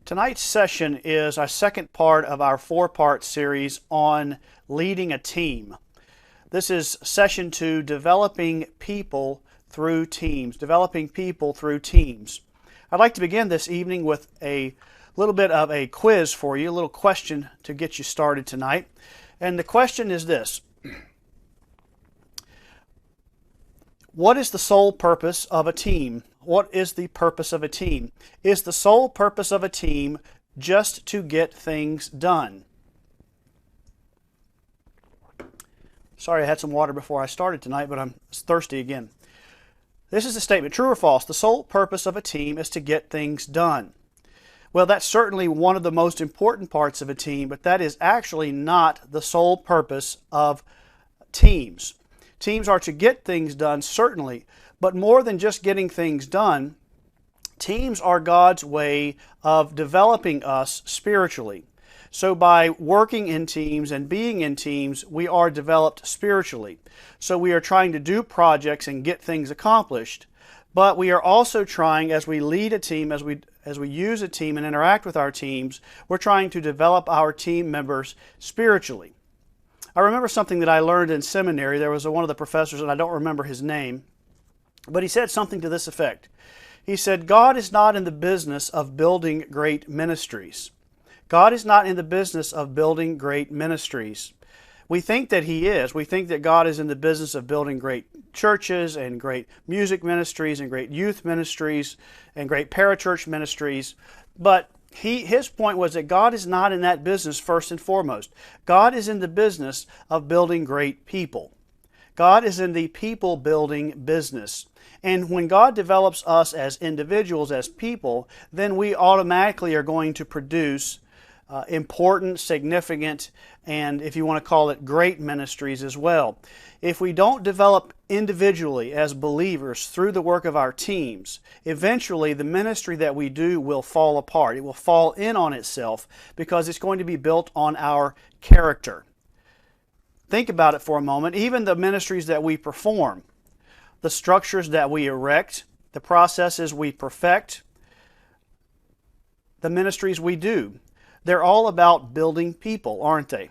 Tonight's session is our second part of our four-part series on leading a team. This is session 2, developing people through teams. I'd like to begin this evening with a little bit of a quiz for you, a little question to get you started tonight. And the question is this: what is the sole purpose of a team? What is the purpose of a team? Is the sole purpose of a team just to get things done? Sorry, I had some water before I started tonight, but I'm thirsty again. This is a statement, true or false? The sole purpose of a team is to get things done. Well, that's certainly one of the most important parts of a team, but that is actually not the sole purpose of teams. Teams are to get things done, certainly, but more than just getting things done, teams are God's way of developing us spiritually. So by working in teams and being in teams, we are developed spiritually. So we are trying to do projects and get things accomplished, but we are also trying, as we lead a team, as we use a team and interact with our teams, we're trying to develop our team members spiritually. I remember something that I learned in seminary. There was one of the professors, and I don't remember his name, but he said something to this effect. He said, God is not in the business of building great ministries. God is not in the business of building great ministries. We think that He is. We think that God is in the business of building great churches and great music ministries and great youth ministries and great parachurch ministries. But his point was that God is not in that business first and foremost. God is in the business of building great people. God is in the people building business. And when God develops us as individuals, as people, then we automatically are going to produce important, significant, and if you want to call it great ministries as well. If we don't develop individually as believers through the work of our teams, eventually the ministry that we do will fall apart. It will fall in on itself because it's going to be built on our character. Think about it for a moment. Even the ministries that we perform, the structures that we erect, the processes we perfect, the ministries we do, they're all about building people, aren't they?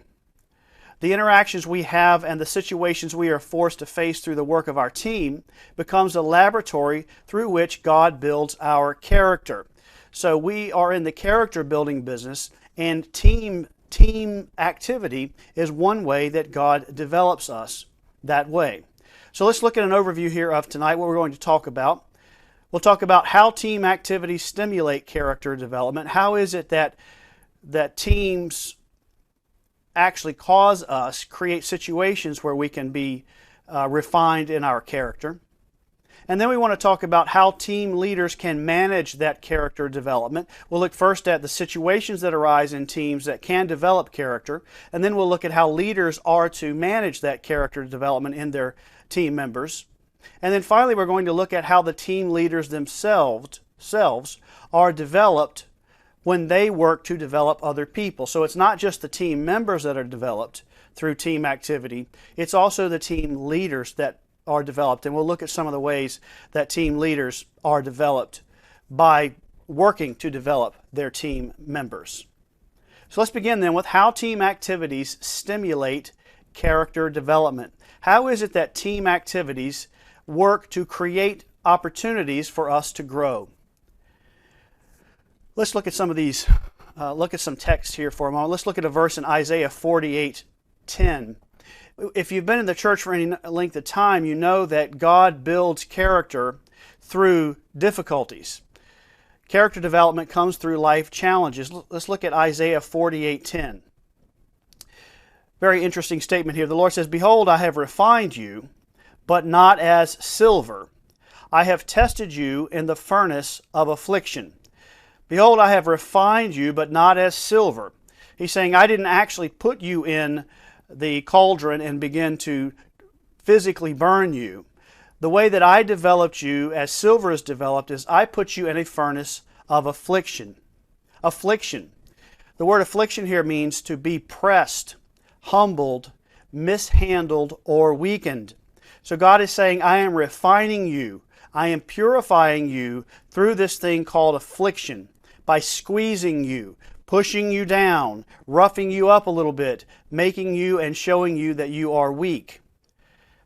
The interactions we have and the situations we are forced to face through the work of our team becomes a laboratory through which God builds our character. So we are in the character building business, and team activity is one way that God develops us that way. So let's look at an overview here of tonight, what we're going to talk about. We'll talk about how team activities stimulate character development. How is it that teams actually cause us, create situations where we can be refined in our character. And then we want to talk about how team leaders can manage that character development. We'll look first at the situations that arise in teams that can develop character, and then we'll look at how leaders are to manage that character development in their team members. And then finally we're going to look at how the team leaders themselves are developed when they work to develop other people. So it's not just the team members that are developed through team activity, it's also the team leaders that are developed. And we'll look at some of the ways that team leaders are developed by working to develop their team members. So let's begin then with how team activities stimulate character development. How is it that team activities work to create opportunities for us to grow? Let's look at some of these, look at some text here for a moment. Let's look at a verse in Isaiah 48:10. If you've been in the church for any length of time, you know that God builds character through difficulties. Character development comes through life challenges. Let's look at Isaiah 48:10. Very interesting statement here. The Lord says, "Behold, I have refined you, but not as silver. I have tested you in the furnace of affliction." Behold, I have refined you, but not as silver. He's saying, I didn't actually put you in the cauldron and begin to physically burn you. The way that I developed you, as silver is developed, is I put you in a furnace of affliction. Affliction. The word affliction here means to be pressed, humbled, mishandled, or weakened. So God is saying, I am refining you. I am purifying you through this thing called affliction. by squeezing you, pushing you down, roughing you up a little bit, making you and showing you that you are weak.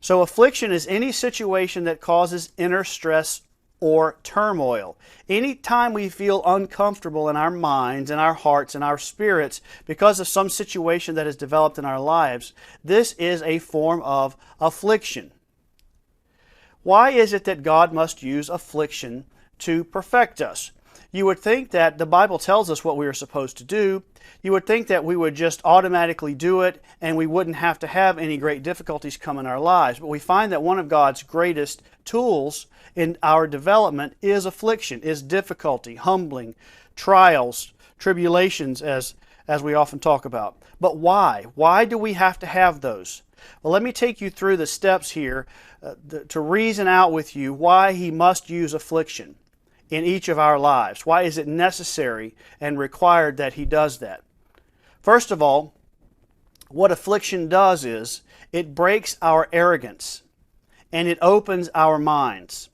So affliction is any situation that causes inner stress or turmoil. Anytime we feel uncomfortable in our minds, in our hearts, in our spirits because of some situation that has developed in our lives, this is a form of affliction. Why is it that God must use affliction to perfect us? You would think that the Bible tells us what we are supposed to do. You would think that we would just automatically do it and we wouldn't have to have any great difficulties come in our lives. But we find that one of God's greatest tools in our development is affliction, is difficulty, humbling, trials, tribulations, as we often talk about. But why? Why do we have to have those? Well, let me take you through the steps here to reason out with you why He must use affliction in each of our lives. Why is it necessary and required that He does that? First of all, what affliction does is it breaks our arrogance and it opens our minds.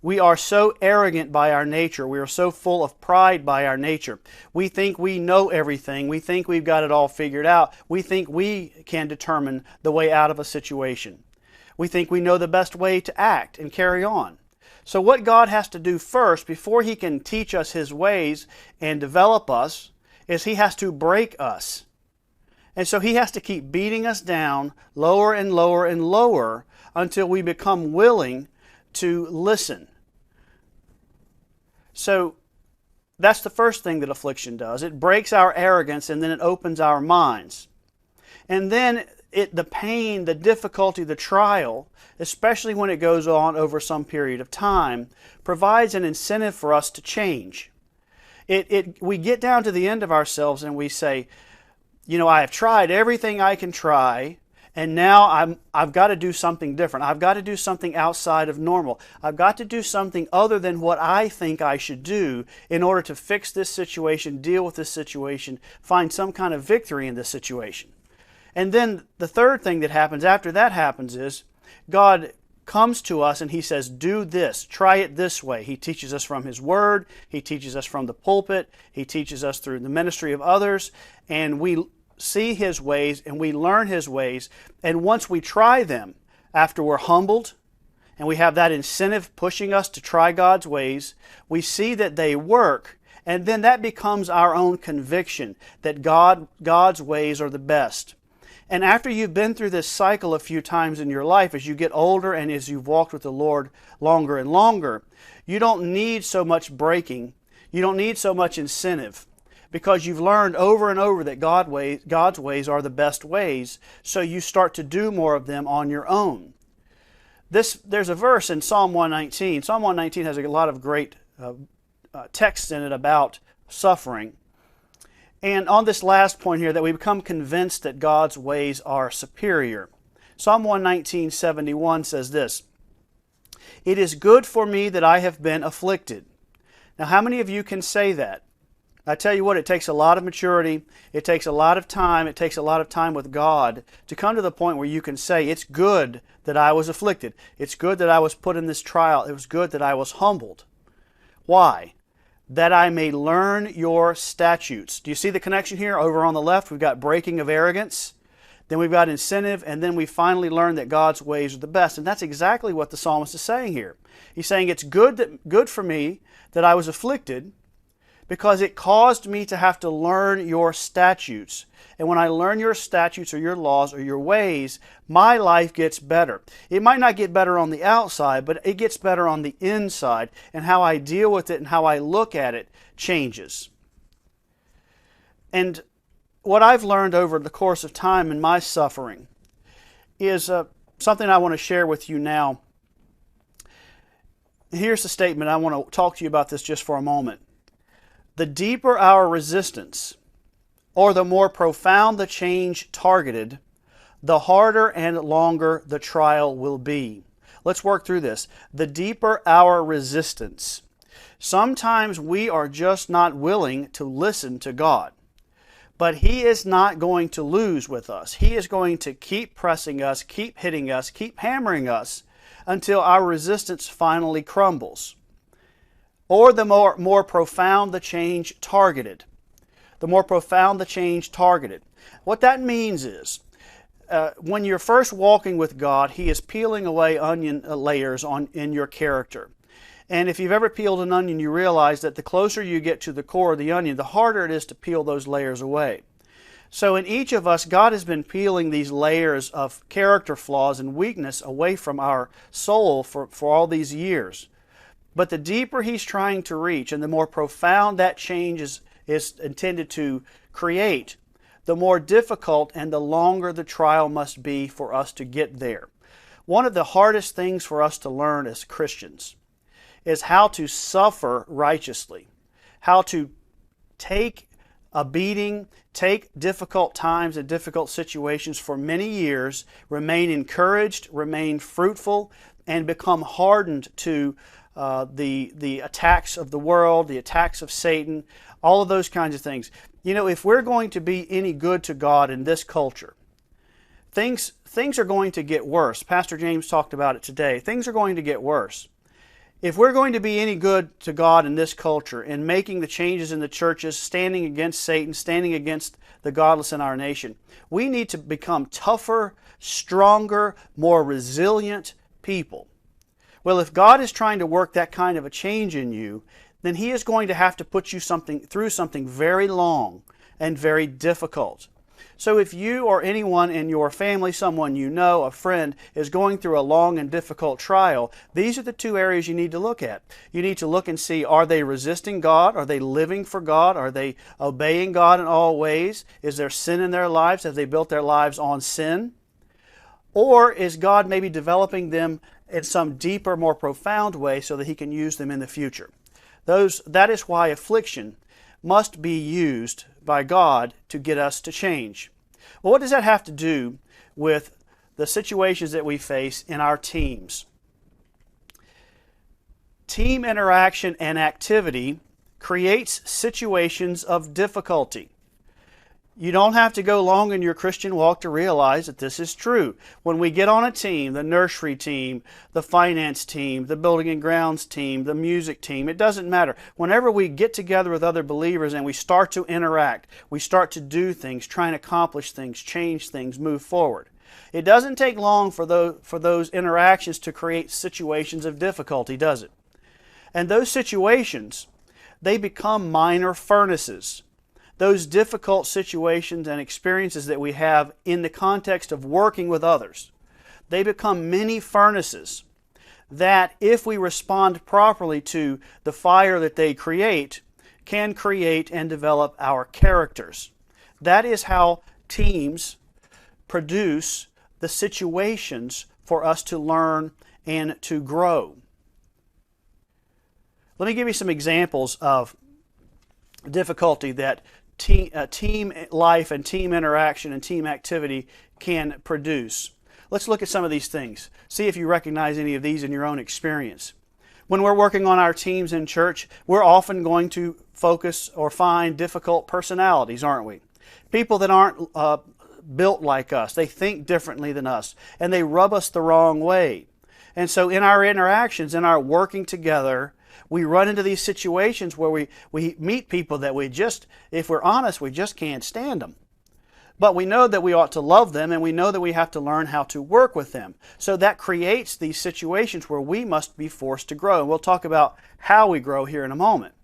We are so arrogant by our nature. We are so full of pride by our nature. We think we know everything. We think we've got it all figured out. We think we can determine the way out of a situation. We think we know the best way to act and carry on. So what God has to do first, before He can teach us His ways and develop us, is He has to break us. And so He has to keep beating us down lower and lower and lower until we become willing to listen. So that's the first thing that affliction does. It breaks our arrogance and then it opens our minds. And then the pain, the difficulty, the trial, especially when it goes on over some period of time, provides an incentive for us to change. We get down to the end of ourselves and we say, I have tried everything I can try, and now I've got to do something different. I've got to do something outside of normal. I've got to do something other than what I think I should do in order to fix this situation, deal with this situation, find some kind of victory in this situation. And then the third thing that happens after that happens is God comes to us and He says, do this, try it this way. He teaches us from His Word. He teaches us from the pulpit. He teaches us through the ministry of others. And we see His ways and we learn His ways. And once we try them, after we're humbled and we have that incentive pushing us to try God's ways, we see that they work. And then that becomes our own conviction that God's ways are the best. And after you've been through this cycle a few times in your life, as you get older and as you've walked with the Lord longer and longer, you don't need so much breaking. You don't need so much incentive, because you've learned over and over that God's ways are the best ways, so you start to do more of them on your own. There's a verse in Psalm 119. Psalm 119 has a lot of great texts in it about suffering. And on this last point here, that we become convinced that God's ways are superior. Psalm 119:71 says this, "It is good for me that I have been afflicted." Now, how many of you can say that? I tell you what, it takes a lot of maturity. It takes a lot of time. It takes a lot of time with God to come to the point where you can say, it's good that I was afflicted. It's good that I was put in this trial. It was good that I was humbled. Why? That I may learn your statutes. Do you see the connection here? Over on the left, we've got breaking of arrogance. Then we've got incentive. And then we finally learn that God's ways are the best. And that's exactly what the psalmist is saying here. He's saying it's good for me that I was afflicted, because it caused me to have to learn your statutes. And when I learn your statutes or your laws or your ways, my life gets better. It might not get better on the outside, but it gets better on the inside. And how I deal with it and how I look at it changes. And what I've learned over the course of time in my suffering is something I want to share with you now. Here's the statement. I want to talk to you about this just for a moment. The deeper our resistance, or the more profound the change targeted, the harder and longer the trial will be. Let's work through this. The deeper our resistance. Sometimes we are just not willing to listen to God. But He is not going to lose with us. He is going to keep pressing us, keep hitting us, keep hammering us until our resistance finally crumbles. or the more profound the change targeted. The more profound the change targeted. What that means is, when you're first walking with God, He is peeling away onion layers in your character. And if you've ever peeled an onion, you realize that the closer you get to the core of the onion, the harder it is to peel those layers away. So in each of us, God has been peeling these layers of character flaws and weakness away from our soul for all these years. But the deeper He's trying to reach and the more profound that change is intended to create, the more difficult and the longer the trial must be for us to get there. One of the hardest things for us to learn as Christians is how to suffer righteously, how to take a beating, take difficult times and difficult situations for many years, remain encouraged, remain fruitful, and become hardened to the attacks of the world, the attacks of Satan, all of those kinds of things. You know, if we're going to be any good to God in this culture, things are going to get worse. Pastor James talked about it today. Things are going to get worse. If we're going to be any good to God in this culture, in making the changes in the churches, standing against Satan, standing against the godless in our nation, we need to become tougher, stronger, more resilient people. Well, if God is trying to work that kind of a change in you, then He is going to have to put you through something very long and very difficult. So if you or anyone in your family, someone you know, a friend, is going through a long and difficult trial, these are the two areas you need to look at. You need to look and see, are they resisting God? Are they living for God? Are they obeying God in all ways? Is there sin in their lives? Have they built their lives on sin? Or is God maybe developing them in some deeper, more profound way so that He can use them in the future? That is why affliction must be used by God to get us to change. Well, what does that have to do with the situations that we face in our teams? Team interaction and activity creates situations of difficulty. You don't have to go long in your Christian walk to realize that this is true. When we get on a team, the nursery team, the finance team, the building and grounds team, the music team, it doesn't matter. Whenever we get together with other believers and we start to interact, we start to do things, try and accomplish things, change things, move forward. It doesn't take long for those interactions to create situations of difficulty, does it? And those situations, they become minor furnaces. Those difficult situations and experiences that we have in the context of working with others, they become mini furnaces that, if we respond properly to the fire that they create, can create and develop our characters. That is how teams produce the situations for us to learn and to grow. Let me give you some examples of difficulty that team life and team interaction and team activity can produce. Let's look at some of these things. See if you recognize any of these in your own experience. When we're working on our teams in church, we're often going to focus or find difficult personalities, aren't we? People that aren't built like us. They think differently than us, and they rub us the wrong way. And so in our interactions, in our working together, we run into these situations where we meet people that we just, if we're honest, we just can't stand them. But we know that we ought to love them, and we know that we have to learn how to work with them. So that creates these situations where we must be forced to grow. And we'll talk about how we grow here in a moment.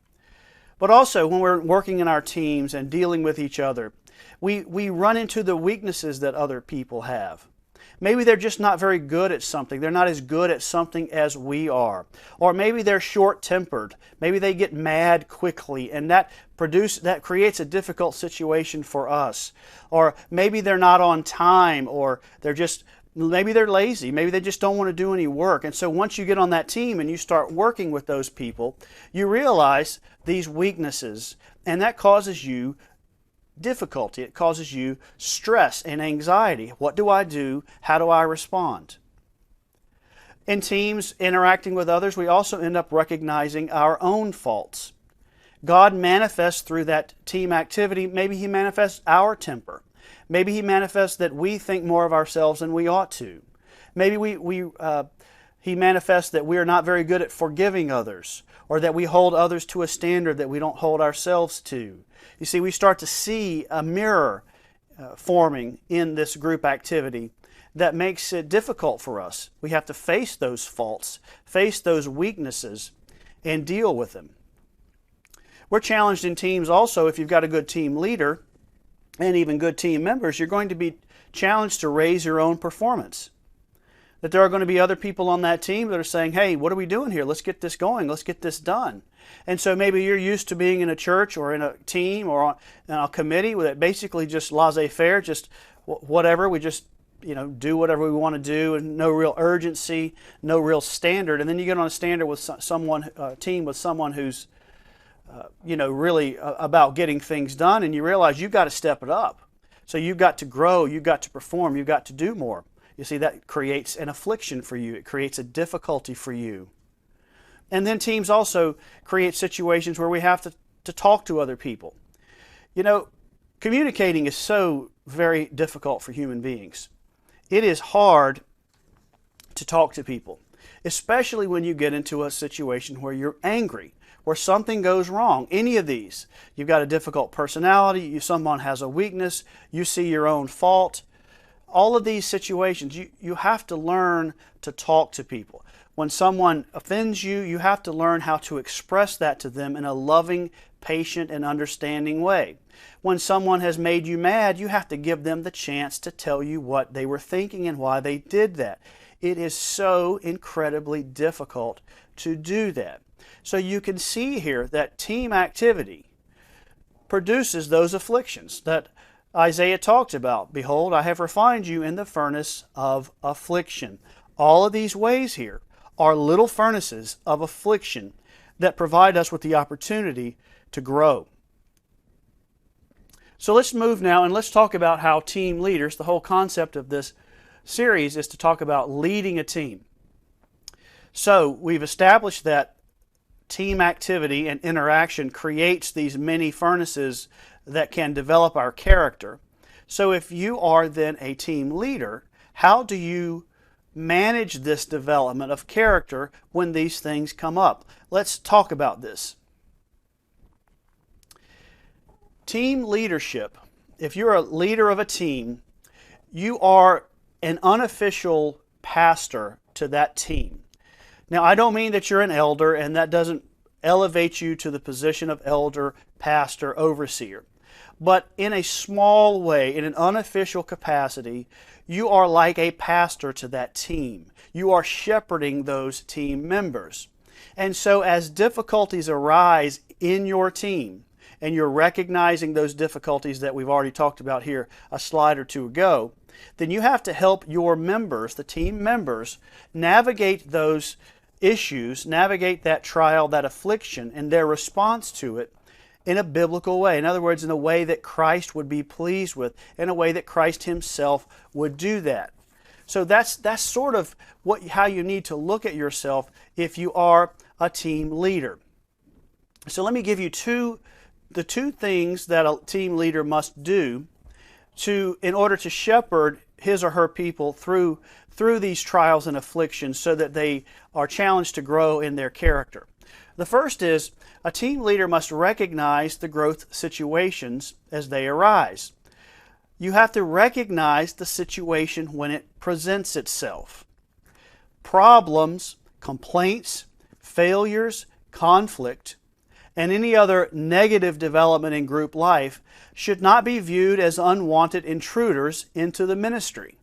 But also, when we're working in our teams and dealing with each other, we run into the weaknesses that other people have. Maybe they're just not very good at something. They're not as good at something as we are. Or maybe they're short-tempered. Maybe they get mad quickly, and that creates a difficult situation for us. Or maybe they're not on time, or maybe they're lazy. Maybe they just don't want to do any work. And so once you get on that team and you start working with those people, you realize these weaknesses, and that causes you difficulty. It causes you stress and anxiety. What do I do? How do I respond? In teams interacting with others, we also end up recognizing our own faults. God manifests through that team activity. Maybe He manifests our temper. Maybe He manifests that we think more of ourselves than we ought to. Maybe he manifests that we are not very good at forgiving others, or that we hold others to a standard that we don't hold ourselves to. You see, we start to see a mirror forming in this group activity that makes it difficult for us. We have to face those faults, face those weaknesses, and deal with them. We're challenged in teams also. If you've got a good team leader and even good team members, you're going to be challenged to raise your own performance. That there are going to be other people on that team that are saying, hey, what are we doing here? Let's get this going. Let's get this done. And so maybe you're used to being in a church or in a team or in a committee that basically just laissez-faire, just whatever. We just do whatever we want to do, and no real urgency, no real standard. And then you get on a standard with team with someone who's really about getting things done, and you realize you've got to step it up. So you've got to grow, you've got to perform, you've got to do more. You see, that creates an affliction for you. It creates a difficulty for you. And then teams also create situations where we have to talk to other people. Communicating is so very difficult for human beings. It is hard to talk to people, especially when you get into a situation where you're angry, where something goes wrong. Any of these. You've got a difficult personality, someone has a weakness, you see your own fault. All of these situations, you have to learn to talk to people. When someone offends you, you have to learn how to express that to them in a loving, patient, and understanding way. When someone has made you mad, you have to give them the chance to tell you what they were thinking and why they did that. It is so incredibly difficult to do that. So you can see here that team activity produces those afflictions that Isaiah talked about. Behold, I have refined you in the furnace of affliction. All of these ways here are little furnaces of affliction that provide us with the opportunity to grow. So let's move now and let's talk about how team leaders, the whole concept of this series is to talk about leading a team. So we've established that team activity and interaction creates these many furnaces that can develop our character. So if you are then a team leader, how do you manage this development of character when these things come up? Let's talk about this. Team leadership. If you're a leader of a team, you are an unofficial pastor to that team. Now, I don't mean that you're an elder, and that doesn't elevate you to the position of elder, pastor, overseer. But in a small way, in an unofficial capacity, you are like a pastor to that team. You are shepherding those team members. And so as difficulties arise in your team, and you're recognizing those difficulties that we've already talked about here a slide or two ago, then you have to help your members, the team members, navigate those issues, navigate that trial, that affliction, and their response to it in a biblical way. In other words, in a way that Christ would be pleased with, in a way that Christ Himself would do that. So that's sort of how you need to look at yourself if you are a team leader. So let me give you the two things that a team leader must do in order to shepherd his or her people through these trials and afflictions so that they are challenged to grow in their character. The first is a team leader must recognize the growth situations as they arise. You have to recognize the situation when it presents itself. Problems, complaints, failures, conflict, and any other negative development in group life should not be viewed as unwanted intruders into the ministry.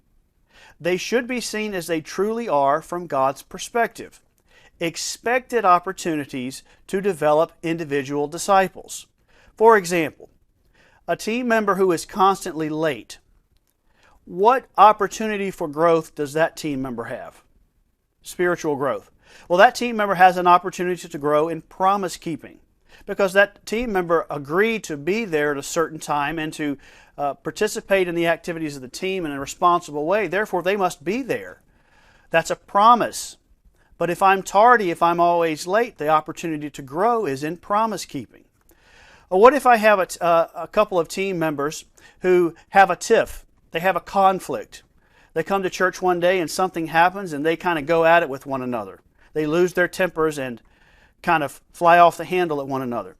They should be seen as they truly are from God's perspective. Expected opportunities to develop individual disciples. For example, a team member who is constantly late. What opportunity for growth does that team member have? Spiritual growth. Well, that team member has an opportunity to grow in promise keeping because that team member agreed to be there at a certain time and to participate in the activities of the team in a responsible way. Therefore, they must be there. That's a promise. But if I'm tardy, if I'm always late, the opportunity to grow is in promise keeping. Or what if I have a couple of team members who have a tiff? They have a conflict. They come to church one day and something happens and they kind of go at it with one another. They lose their tempers and kind of fly off the handle at one another.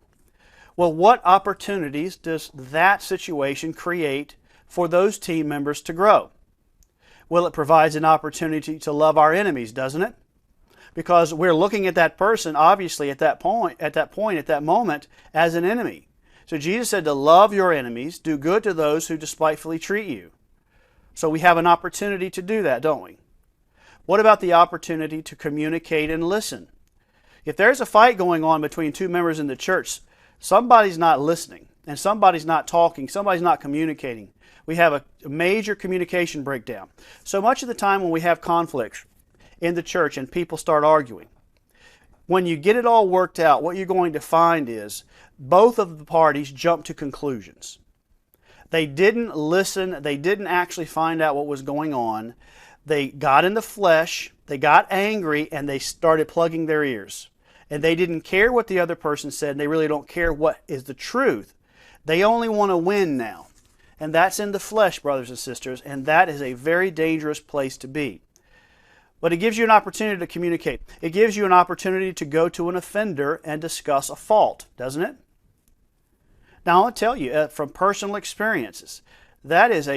Well, what opportunities does that situation create for those team members to grow? Well, it provides an opportunity to love our enemies, doesn't it? Because we're looking at that person, obviously, at that moment, as an enemy. So Jesus said to love your enemies, do good to those who despitefully treat you. So we have an opportunity to do that, don't we? What about the opportunity to communicate and listen? If there's a fight going on between two members in the church, somebody's not listening, and somebody's not talking, somebody's not communicating. We have a major communication breakdown. So much of the time when we have conflicts in the church and people start arguing, when you get it all worked out, what you're going to find is both of the parties jump to conclusions. They didn't listen, they didn't actually find out what was going on. They got in the flesh, they got angry, and they started plugging their ears. And they didn't care what the other person said, and they really don't care what is the truth. They only want to win now. And that's in the flesh, brothers and sisters, and that is a very dangerous place to be. But it gives you an opportunity to communicate. It gives you an opportunity to go to an offender and discuss a fault, doesn't it? Now, I'll tell you from personal experiences, that is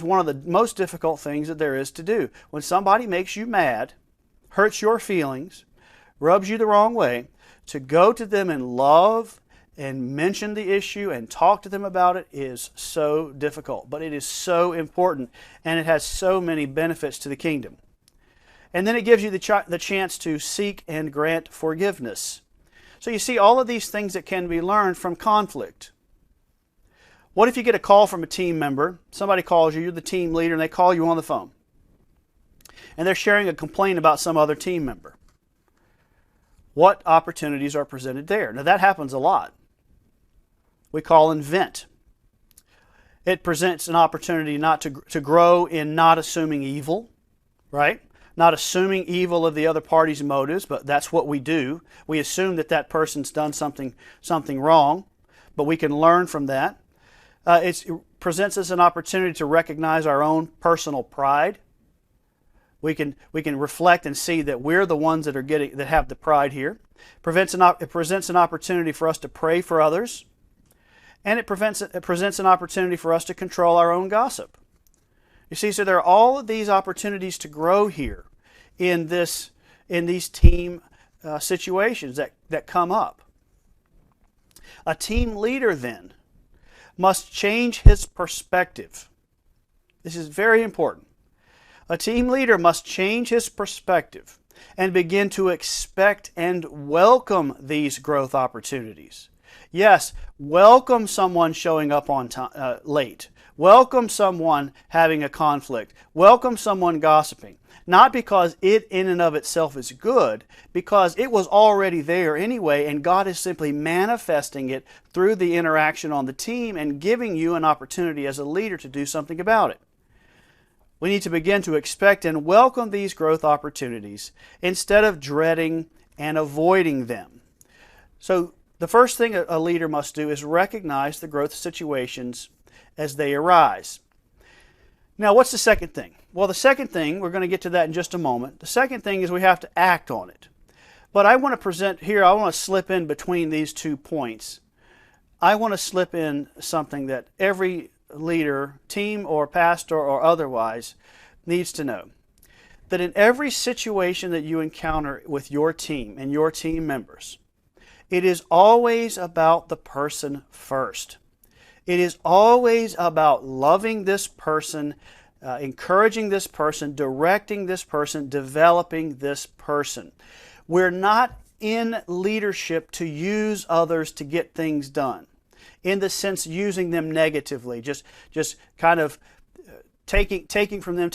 one of the most difficult things that there is to do. When somebody makes you mad, hurts your feelings, rubs you the wrong way, to go to them in love and mention the issue and talk to them about it is so difficult. But it is so important, and it has so many benefits to the kingdom. And then it gives you the chance to seek and grant forgiveness. So you see all of these things that can be learned from conflict. What if you get a call from a team member, somebody calls you, you're the team leader, and they call you on the phone, and they're sharing a complaint about some other team member? What opportunities are presented there? Now that happens a lot. We call and vent. It presents an opportunity not to grow in not assuming evil, right? Not assuming evil of the other party's motives, but that's what we do. We assume that that person's done something wrong, but we can learn from that. It presents us an opportunity to recognize our own personal pride. We can reflect and see that we're the ones that have the pride here. It presents an opportunity for us to pray for others, and it presents an opportunity for us to control our own gossip. You see, so there are all of these opportunities to grow here in these team situations that come up. A team leader then must change his perspective. This is very important. A team leader must change his perspective and begin to expect and welcome these growth opportunities. Yes, welcome someone showing up on time, late. Welcome someone having a conflict. Welcome someone gossiping. Not because it in and of itself is good, because it was already there anyway, and God is simply manifesting it through the interaction on the team and giving you an opportunity as a leader to do something about it. We need to begin to expect and welcome these growth opportunities instead of dreading and avoiding them. So the first thing a leader must do is recognize the growth situations as they arise. Now, what's the second thing? Well, the second thing, we're going to get to that in just a moment. The second thing is we have to act on it. But I want to present here, I want to slip in between these 2 points. I want to slip in something that every leader, team or pastor or otherwise, needs to know. That in every situation that you encounter with your team and your team members, it is always about the person first. It is always about loving this person, encouraging this person, directing this person, developing this person. We're not in leadership to use others to get things done, in the sense using them negatively, just kind of taking from them,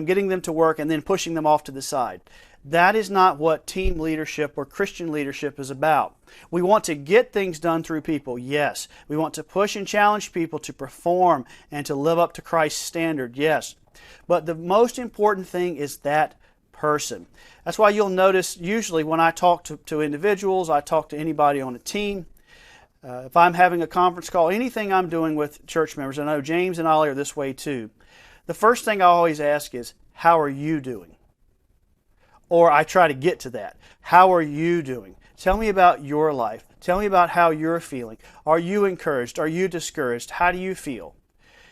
getting them to work, and then pushing them off to the side. That is not what team leadership or Christian leadership is about. We want to get things done through people, yes. We want to push and challenge people to perform and to live up to Christ's standard, yes. But the most important thing is that person. That's why you'll notice usually when I talk to individuals, I talk to anybody on a team, if I'm having a conference call, anything I'm doing with church members, I know James and Ollie are this way too. the first thing I always ask is, how are you doing? Or I try to get to that. How are you doing? Tell me about your life. Tell me about how you're feeling. Are you encouraged? Are you discouraged? How do you feel?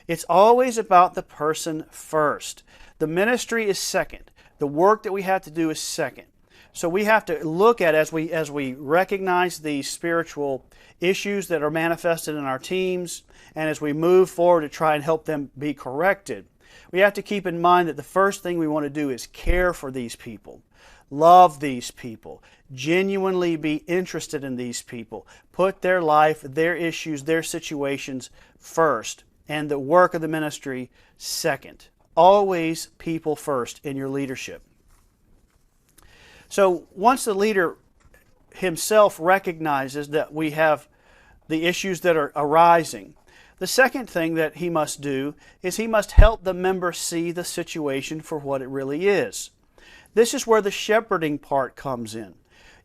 It's always about the person first. The ministry is second. The work that we have to do is second. So we have to look at, as we recognize the spiritual issues that are manifested in our teams, and as we move forward to try and help them be corrected, we have to keep in mind that the first thing we want to do is care for these people, love these people, genuinely be interested in these people, put their life, their issues, their situations first, and the work of the ministry second. Always people first in your leadership. So once the leader himself recognizes that we have the issues that are arising, the second thing that he must do is he must help the member see the situation for what it really is. This is where the shepherding part comes in.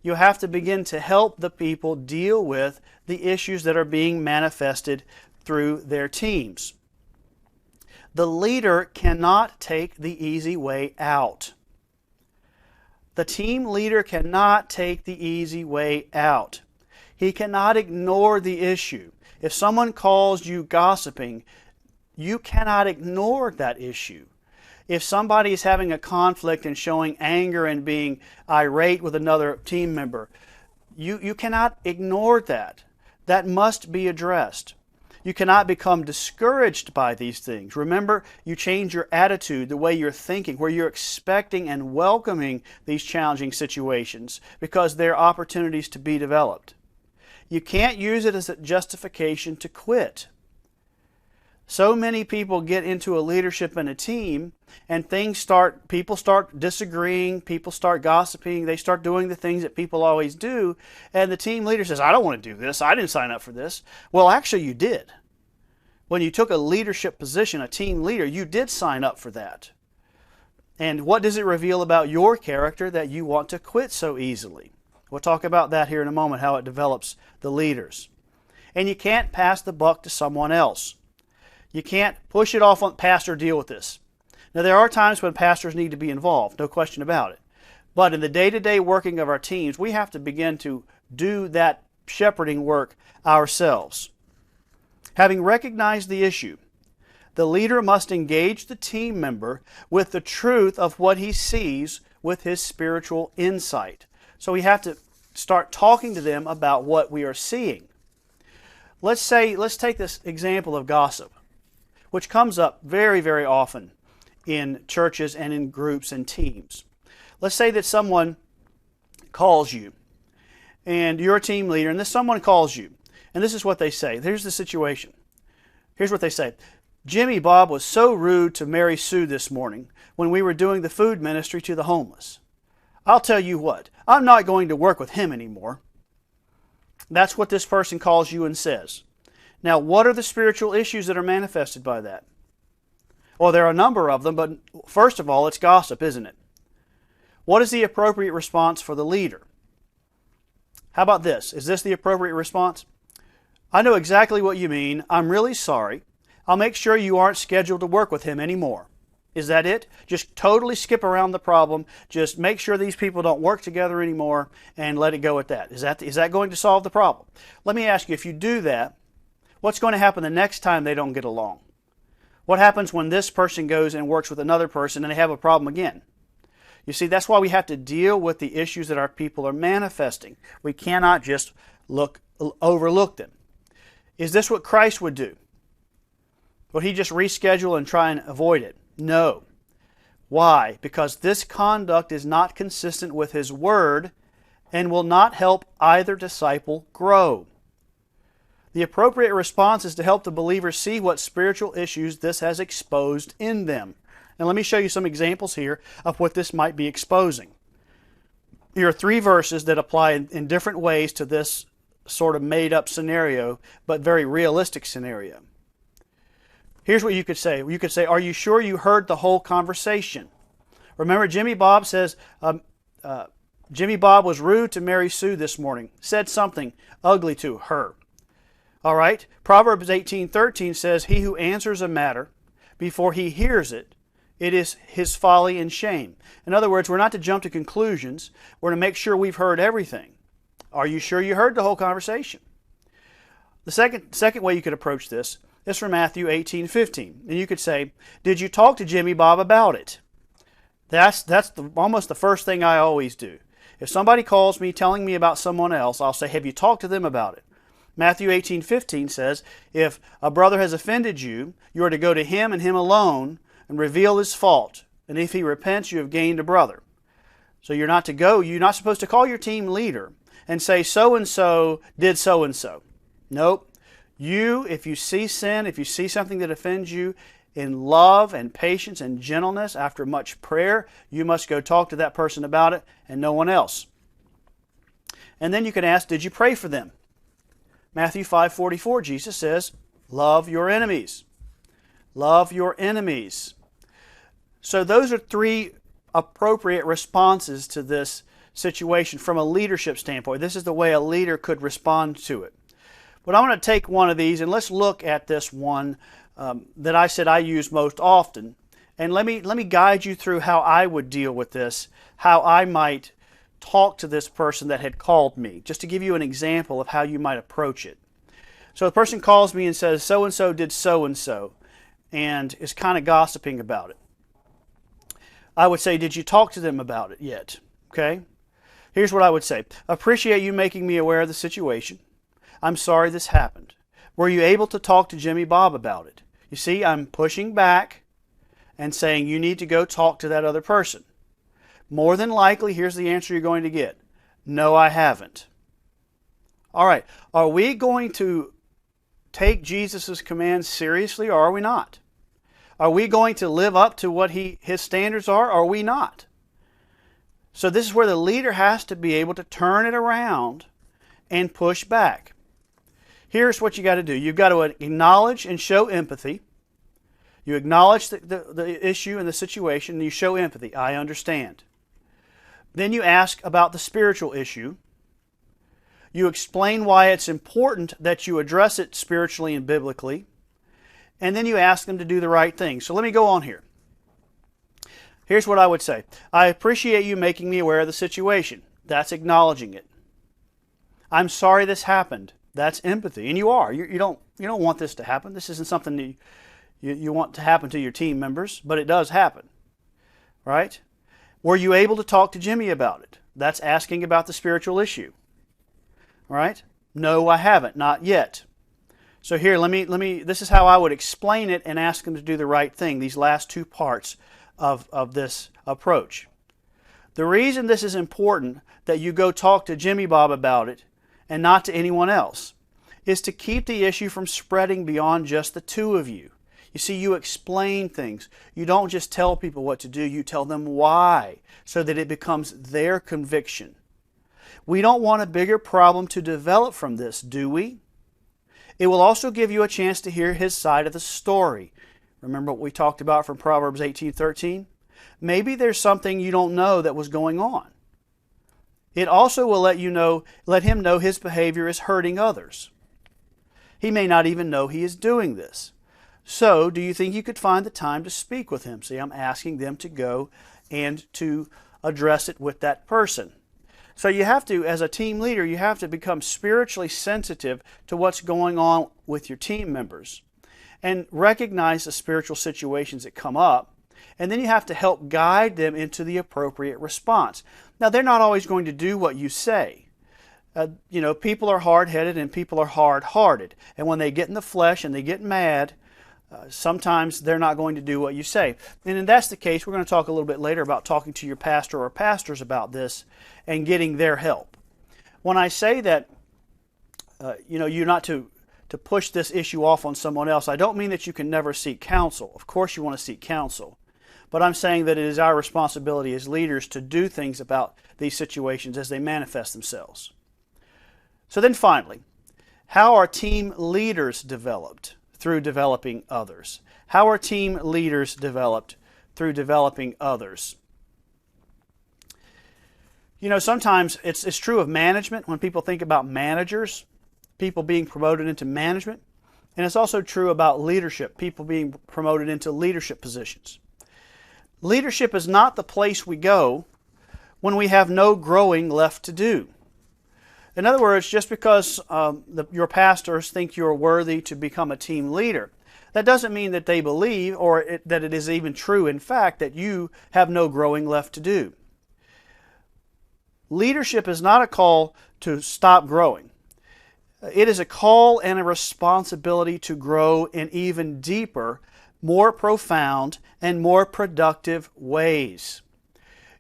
You have to begin to help the people deal with the issues that are being manifested through their teams. The leader cannot take the easy way out. The team leader cannot take the easy way out. He cannot ignore the issue. If someone calls you gossiping, you cannot ignore that issue. If somebody is having a conflict and showing anger and being irate with another team member, you cannot ignore that. That must be addressed. You cannot become discouraged by these things. Remember, you change your attitude, the way you're thinking, where you're expecting and welcoming these challenging situations because they're opportunities to be developed. You can't use it as a justification to quit. So many people get into a leadership in a team and people start disagreeing, people start gossiping, they start doing the things that people always do, and the team leader says, I don't want to do this, I didn't sign up for this. Well, actually you did. When you took a leadership position, a team leader, you did sign up for that. And what does it reveal about your character that you want to quit so easily? We'll talk about that here in a moment, how it develops the leaders. And you can't pass the buck to someone else. You can't push it off on pastor, deal with this. Now there are times when pastors need to be involved, no question about it. But in the day-to-day working of our teams, we have to begin to do that shepherding work ourselves. Having recognized the issue, the leader must engage the team member with the truth of what he sees with his spiritual insight. So we have to start talking to them about what we are seeing. Let's take this example of gossip, which comes up very, very often in churches and in groups and teams. Let's say that someone calls you, and you're a team leader, and this someone calls you, and this is what they say. Here's the situation. Here's what they say. Jimmy Bob was so rude to Mary Sue this morning when we were doing the food ministry to the homeless. I'll tell you what, I'm not going to work with him anymore. That's what this person calls you and says. Now, what are the spiritual issues that are manifested by that? Well, there are a number of them, but first of all, it's gossip, isn't it? What is the appropriate response for the leader? How about this? Is this the appropriate response? I know exactly what you mean. I'm really sorry. I'll make sure you aren't scheduled to work with him anymore. Is that it? Just totally skip around the problem. Just make sure these people don't work together anymore and let it go at that. Is that going to solve the problem? Let me ask you, if you do that, what's going to happen the next time they don't get along? What happens when this person goes and works with another person and they have a problem again? You see, that's why we have to deal with the issues that our people are manifesting. We cannot just overlook them. Is this what Christ would do? Would he just reschedule and try and avoid it? No. Why? Because this conduct is not consistent with his word and will not help either disciple grow. The appropriate response is to help the believer see what spiritual issues this has exposed in them. And let me show you some examples here of what this might be exposing. Here are 3 verses that apply in different ways to this sort of made-up scenario, but very realistic scenario. Here's what you could say. You could say, are you sure you heard the whole conversation? Remember, Jimmy Bob says, Jimmy Bob was rude to Mary Sue this morning, said something ugly to her. All right? Proverbs 18:13 says, he who answers a matter before he hears it, it is his folly and shame. In other words, we're not to jump to conclusions. We're to make sure we've heard everything. Are you sure you heard the whole conversation? The second way you could approach this is from Matthew 18:15. And you could say, did you talk to Jimmy Bob about it? That's almost the first thing I always do. If somebody calls me telling me about someone else, I'll say, have you talked to them about it? Matthew 18:15 says, if a brother has offended you, you are to go to him and him alone and reveal his fault. And if he repents, you have gained a brother. So you're not supposed to call your team leader and say, so-and-so did so-and-so. Nope. If you see sin, if you see something that offends you, in love and patience and gentleness, after much prayer, you must go talk to that person about it and no one else. And then you can ask, did you pray for them? Matthew 5:44, Jesus says, love your enemies. Love your enemies. So those are three appropriate responses to this situation from a leadership standpoint. This is the way a leader could respond to it. But I want to take one of these and let's look at this one that I said I use most often. And let me guide you through how I would deal with this, how I might talk to this person that had called me, just to give you an example of how you might approach it. So the person calls me and says, so-and-so did so-and-so, and is kind of gossiping about it. I would say, did you talk to them about it yet? Okay? Here's what I would say. Appreciate you making me aware of the situation. I'm sorry this happened. Were you able to talk to Jimmy Bob about it? You see, I'm pushing back and saying you need to go talk to that other person. More than likely, here's the answer you're going to get. No, I haven't. All right, are we going to take Jesus' commands seriously or are we not? Are we going to live up to what his standards are or are we not? So this is where the leader has to be able to turn it around and push back. Here's what you got to do. You've got to acknowledge and show empathy. You acknowledge the issue and the situation, and you show empathy. I understand. Then you ask about the spiritual issue. You explain why it's important that you address it spiritually and biblically. And then you ask them to do the right thing. So let me go on here. Here's what I would say. I appreciate you making me aware of the situation. That's acknowledging it. I'm sorry this happened. That's empathy. And you are. You don't want this to happen. This isn't something that you want to happen to your team members, but it does happen. Right? Were you able to talk to Jimmy about it? That's asking about the spiritual issue. Right? No, I haven't. Not yet. So here, this is how I would explain it and ask them to do the right thing, these last two parts of this approach. The reason this is important that you go talk to Jimmy Bob about it and not to anyone else is to keep the issue from spreading beyond just the two of you. You see, you explain things. You don't just tell people what to do, you tell them why, so that it becomes their conviction. We don't want a bigger problem to develop from this, do we? It will also give you a chance to hear his side of the story. Remember what we talked about from Proverbs 18:13? Maybe there's something you don't know that was going on. It also will let him know his behavior is hurting others. He may not even know he is doing this. So, do you think you could find the time to speak with him? See, I'm asking them to go and to address it with that person. So you have to, as a team leader, you have to become spiritually sensitive to what's going on with your team members and recognize the spiritual situations that come up. And then you have to help guide them into the appropriate response. Now, they're not always going to do what you say. People are hard-headed and people are hard-hearted. And when they get in the flesh and they get mad, sometimes they're not going to do what you say. And if that's the case, we're going to talk a little bit later about talking to your pastor or pastors about this and getting their help. When I say that, you're not to push this issue off on someone else, I don't mean that you can never seek counsel. Of course you want to seek counsel. But I'm saying that it is our responsibility as leaders to do things about these situations as they manifest themselves. So then finally, how are team leaders developed? Through developing others. How are team leaders developed? Through developing others. Sometimes it's true of management. When people think about managers, people being promoted into management, And it's also true about leadership, people being promoted into leadership positions. Leadership is not the place we go when we have no growing left to do. In other words, just because your pastors think you're worthy to become a team leader, that doesn't mean that they believe or that it is even true, in fact, that you have no growing left to do. Leadership is not a call to stop growing. It is a call and a responsibility to grow in even deeper, more profound, and more productive ways.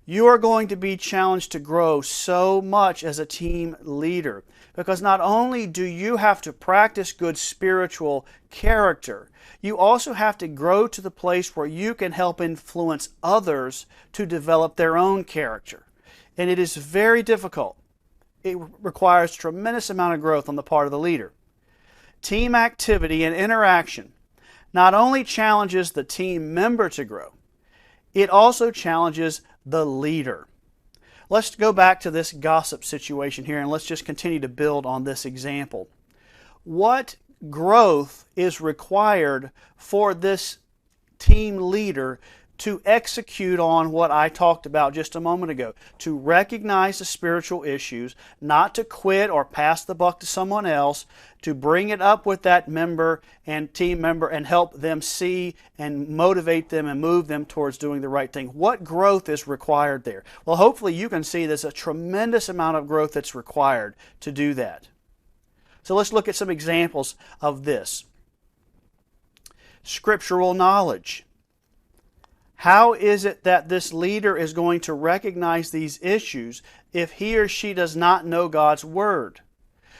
You are going to be challenged to grow so much as a team leader, because not only do you have to practice good spiritual character, you also have to grow to the place where you can help influence others to develop their own character. And it is very difficult. It requires a tremendous amount of growth on the part of the leader. Team activity and interaction not only challenges the team member to grow, it also challenges the leader. Let's go back to this gossip situation here and let's just continue to build on this example. What growth is required for this team leader to execute on what I talked about just a moment ago? To recognize the spiritual issues, not to quit or pass the buck to someone else, to bring it up with that member and team member and help them see and motivate them and move them towards doing the right thing. What growth is required there? Well, hopefully you can see there's a tremendous amount of growth that's required to do that. So let's look at some examples of this. Scriptural knowledge. How is it that this leader is going to recognize these issues if he or she does not know God's Word?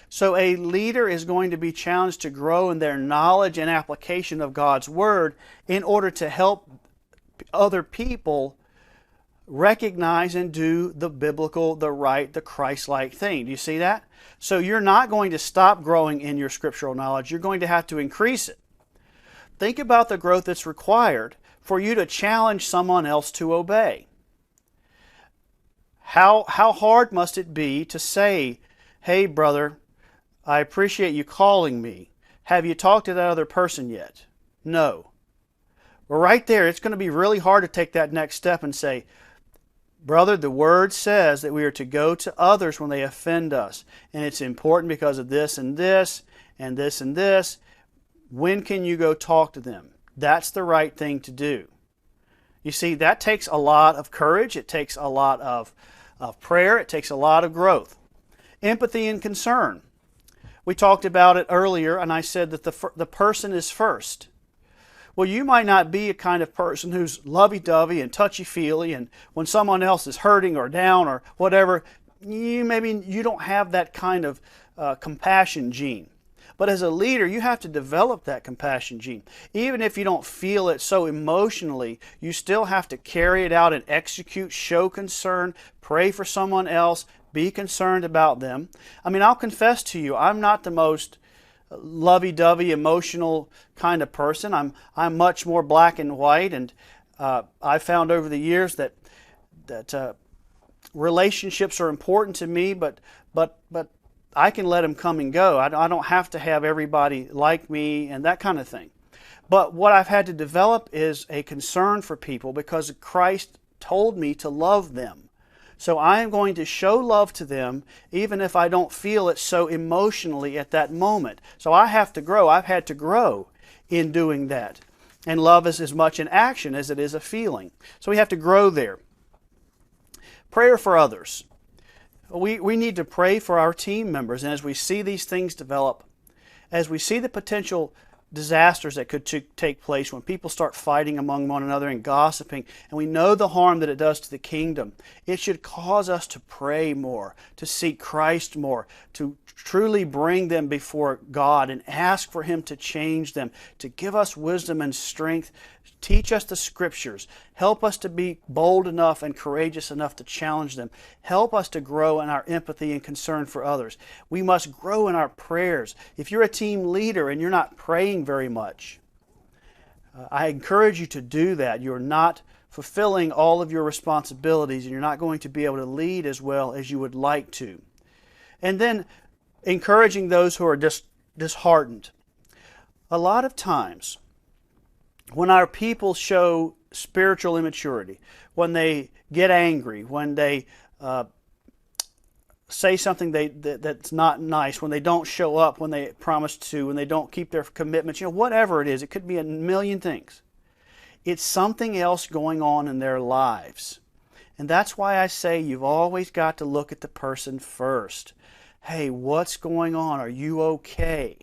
So a leader is going to be challenged to grow in their knowledge and application of God's Word in order to help other people recognize and do the biblical, the right, the Christ-like thing. Do you see that? So you're not going to stop growing in your scriptural knowledge. You're going to have to increase it. Think about the growth that's required for you to challenge someone else to obey. How hard must it be to say, hey brother, I appreciate you calling me. Have you talked to that other person yet? No. Well, right there, it's going to be really hard to take that next step and say, brother, the Word says that we are to go to others when they offend us. And it's important because of this and this and this and this. When can you go talk to them? That's the right thing to do. You see, that takes a lot of courage. It takes a lot of prayer. It takes a lot of growth. Empathy and concern. We talked about it earlier, and I said that the person is first. Well, you might not be a kind of person who's lovey-dovey and touchy-feely, and when someone else is hurting or down or whatever, maybe you don't have that kind of compassion gene. But as a leader, you have to develop that compassion gene. Even if you don't feel it so emotionally, you still have to carry it out and execute, show concern, pray for someone else, be concerned about them. I mean, I'll confess to you, I'm not the most lovey-dovey, emotional kind of person. I'm much more black and white, and I've found over the years that relationships are important to me, but I can let them come and go. I don't have to have everybody like me and that kind of thing. But what I've had to develop is a concern for people because Christ told me to love them. So I am going to show love to them even if I don't feel it so emotionally at that moment. So I have to grow. I've had to grow in doing that. And love is as much an action as it is a feeling. So we have to grow there. Prayer for others. We need to pray for our team members, and as we see these things develop, as we see the potential disasters that could take place when people start fighting among one another and gossiping, and we know the harm that it does to the kingdom, it should cause us to pray more, to seek Christ more, to truly bring them before God and ask for Him to change them, to give us wisdom and strength, teach us the Scriptures, help us to be bold enough and courageous enough to challenge them, help us to grow in our empathy and concern for others. We must grow in our prayers. If you're a team leader and you're not praying very much, I encourage you to do that. You're not fulfilling all of your responsibilities and you're not going to be able to lead as well as you would like to. And then encouraging those who are disheartened. A lot of times, when our people show spiritual immaturity, when they get angry, when they say something that's not nice, when they don't show up when they promise to, when they don't keep their commitments, whatever it is, it could be a million things. It's something else going on in their lives. And that's why I say you've always got to look at the person first. Hey, what's going on? Are you okay?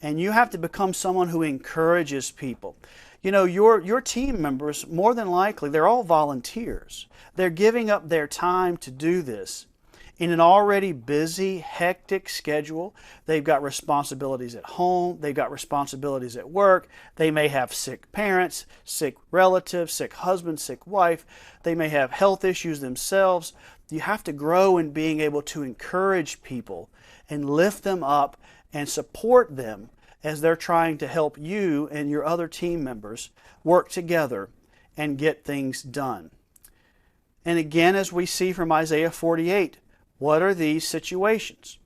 And you have to become someone who encourages people. Your team members, more than likely, they're all volunteers. They're giving up their time to do this. In an already busy, hectic schedule, they've got responsibilities at home, they've got responsibilities at work, they may have sick parents, sick relatives, sick husband, sick wife, they may have health issues themselves. You have to grow in being able to encourage people and lift them up and support them as they're trying to help you and your other team members work together and get things done. And again, as we see from Isaiah 48, what are these situations?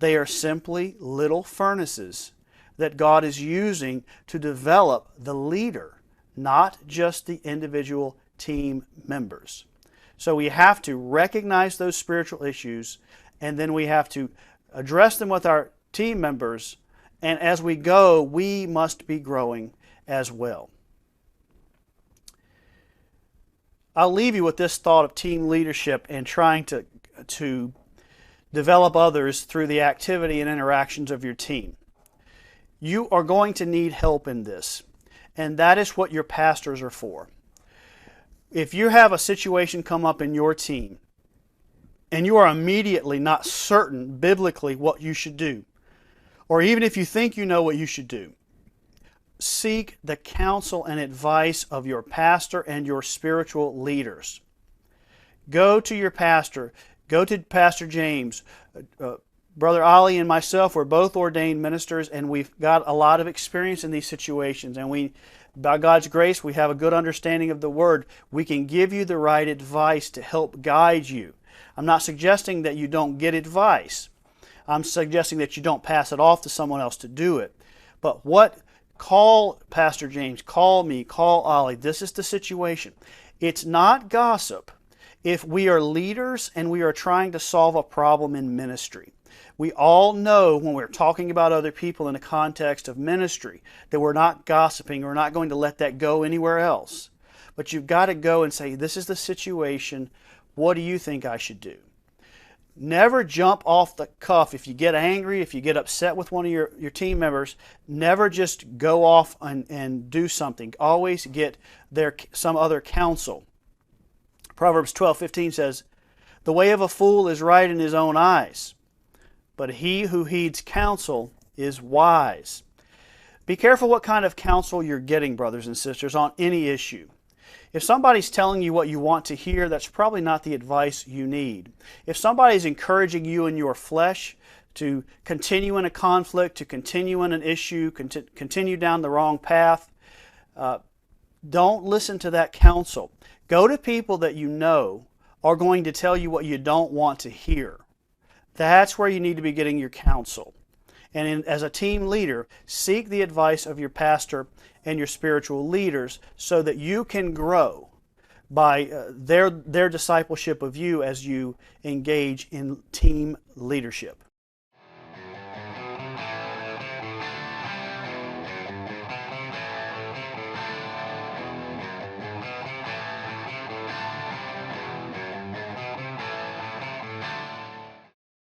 They are simply little furnaces that God is using to develop the leader, not just the individual team members. So we have to recognize those spiritual issues, and then we have to address them with our team members, and as we go, we must be growing as well. I'll leave you with this thought of team leadership and trying to develop others through the activity and interactions of your team. You are going to need help in this, and that is what your pastors are for. If you have a situation come up in your team and you are immediately not certain biblically what you should do, or even if you think you know what you should do, seek the counsel and advice of your pastor and your spiritual leaders. Go to your pastor. Go to Pastor James. Brother Ali and myself, we're both ordained ministers, and we've got a lot of experience in these situations. And by God's grace, we have a good understanding of the Word. We can give you the right advice to help guide you. I'm not suggesting that you don't get advice. I'm suggesting that you don't pass it off to someone else to do it. But call Pastor James, call me, call Ali. This is the situation. It's not gossip if we are leaders and we are trying to solve a problem in ministry. We all know when we're talking about other people in the context of ministry that we're not gossiping. We're not going to let that go anywhere else. But you've got to go and say, this is the situation. What do you think I should do? Never jump off the cuff. If you get angry, if you get upset with one of your team members, never just go off and do something. Always get some other counsel. Proverbs 12:15 says, "The way of a fool is right in his own eyes, but he who heeds counsel is wise." Be careful what kind of counsel you're getting, brothers and sisters, on any issue. If somebody's telling you what you want to hear, that's probably not the advice you need. If somebody's encouraging you in your flesh to continue in a conflict, to continue in an issue, continue down the wrong path, don't listen to that counsel. Go to people that you know are going to tell you what you don't want to hear. That's where you need to be getting your counsel. And as a team leader, seek the advice of your pastor and your spiritual leaders so that you can grow by their discipleship of you as you engage in team leadership.